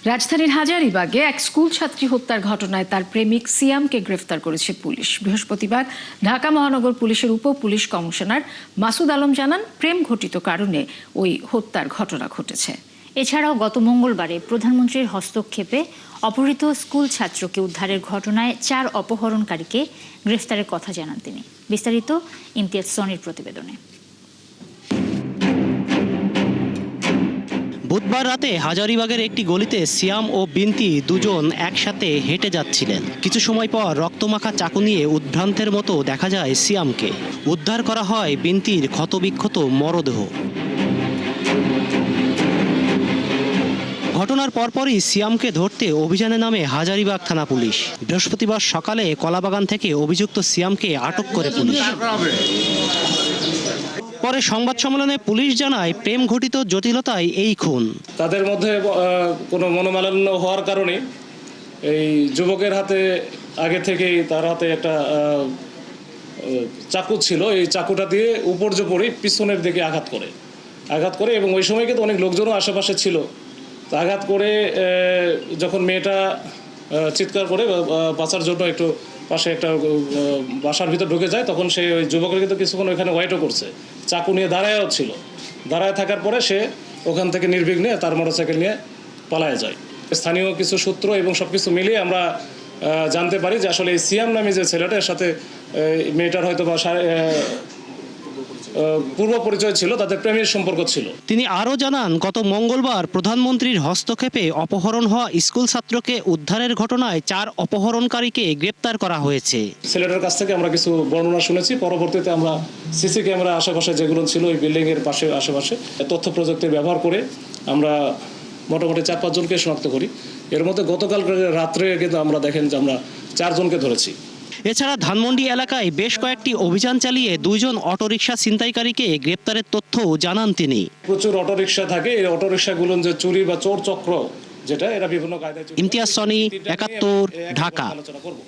রাজধানীর হাজারীবাগে এক স্কুল ছাত্রী হত্যার ঘটনায় তার প্রেমিক সিয়ামকে গ্রেফতার করেছে পুলিশ। বৃহস্পতিবার ঢাকা মহানগর পুলিশের উপ পুলিশ কমিশনার মাসুদ আলম জানান, প্রেম ঘটিত কারণে ওই হত্যার ঘটনা ঘটেছে। এছাড়াও গত মঙ্গলবারে প্রধানমন্ত্রীর হস্তক্ষেপে অপহৃত স্কুল ছাত্রকে উদ্ধারের ঘটনায় 4 অপহরণকারীকে গ্রেফতারের কথা জানান তিনি। বিস্তারিত ইমতিয়াজ সনির প্রতিবেদনে। বুধবার রাতে হাজারীবাগের একটি গলিতে সিয়াম ও বিনতি দুজন একসাথে হেঁটে যাচ্ছিলেন। কিছু সময় পর রক্তমাখা চাকু নিয়ে উদ্ভ্রান্তের মতো দেখা যায় সিয়ামকে। উদ্ধার করা হয় বিনতির ক্ষতবিক্ষত মরদেহ। ঘটনার পরপরই সিয়ামকে ধরতে অভিযানে নামে হাজারীবাগ থানা পুলিশ। বৃহস্পতিবার সকালে কলাবাগান থেকে অভিযুক্ত সিয়ামকে আটক করে পুলিশ। পরে সংবাদ সম্মেলনে পুলিশ জানায়, প্রেম ঘটিত জটিলতায় এই খুন। তাদের মধ্যে কোনো মনোমালিন্য হওয়ার কারণে এই যুবকের হাতে আগে থেকেই তার হাতে একটা চাকু ছিল। এই চাকুটা দিয়ে উপর্যুপরি পিছনের দিকে আঘাত করে এবং ওই সময় কিন্তু অনেক লোকজনও আশেপাশে ছিল। আঘাত করে যখন মেয়েটা চিৎকার করে বাঁচার জন্য একটু পাশে একটা বাসার ভিতর ঢুকে যায়, তখন সে ওই যুবকের কিন্তু কিছুক্ষণ ওইখানে ওয়েটও করছে, চাকু নিয়ে দাঁড়ায়ও ছিল। দাঁড়ায় থাকার পরে সে ওখান থেকে নির্বিঘ্নে তার মোটরসাইকেল নিয়ে পালায় যায়। স্থানীয় কিছু সূত্র এবং সব কিছু মিলিয়ে আমরা জানতে পারি যে আসলে এই সিয়াম নামে যে ছেলেটার সাথে মেয়েটার হয়তো বা পূর্ব পরিচয় ছিল, তাদের প্রেমের সম্পর্ক ছিল। তিনি আরও জানান, গত মঙ্গলবার প্রধানমন্ত্রীর হস্তক্ষেপে অপহরণ হওয়া স্কুল ছাত্রকে উদ্ধারের ঘটনায় 4 অপহরণকারীকে গ্রেপ্তার করা হয়েছে। ছেলেটার কাছ থেকে আমরা কিছু বর্ণনা শুনেছি। পরবর্তীতে আমরা সিসি ক্যামেরা আশেপাশে যেগুলো ছিল ওই বিল্ডিংয়ের আশেপাশে তথ্য প্রযুক্তির ব্যবহার করে আমরা মোটামুটি 4-5 জনকে শনাক্ত করি। এর মধ্যে গতকাল রাত্রে কিন্তু আমরা দেখেন যে আমরা 4 জনকে ধরেছি। এছাড়া ধানমন্ডি এলাকায় বেশ কয়েকটি অভিযান চালিয়ে 2 জন অটোরিকশা ছিনতাইকারীকে গ্রেপ্তারের তথ্যও জানান তিনি। প্রচুর অটোরিকশা থাকে, এই অটোরিকশাগুলো যে চুরি বা চোর চক্র যেটা, এরা বিভিন্ন কায়দায়। ইমতিয়াজ সনি, 71, ঢাকা। আলোচনা করব।